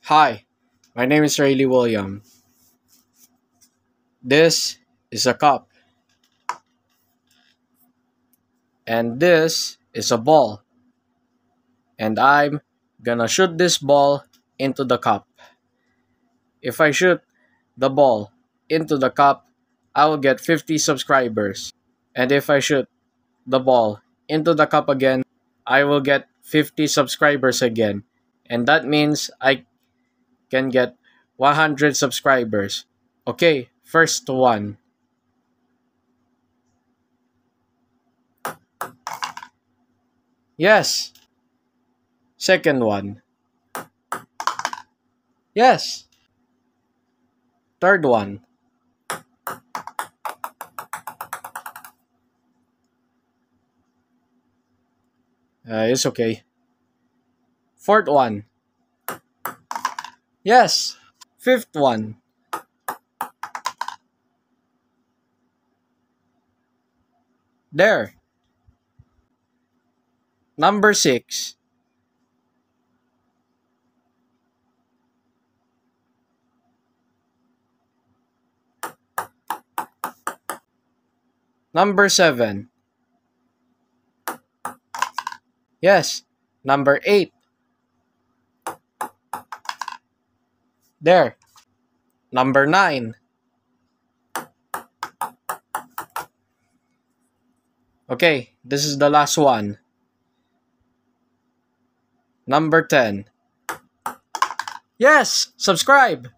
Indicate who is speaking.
Speaker 1: Hi, my name is Rayleigh William. This is a cup, and this is a ball, and I'm gonna shoot this ball into the cup. If I shoot the ball into the cup, I will get 50 subscribers. And if I shoot the ball into the cup again, I will get 50 subscribers again. And that means I can get 100 subscribers. Okay, first one. Yes. Second one. Yes. Third one. It's okay. Fourth one. Yes. Fifth one. There. Number six. Number seven. Yes. Number eight. There. Number nine. Okay, this is the last one. Number 10. Yes! Subscribe!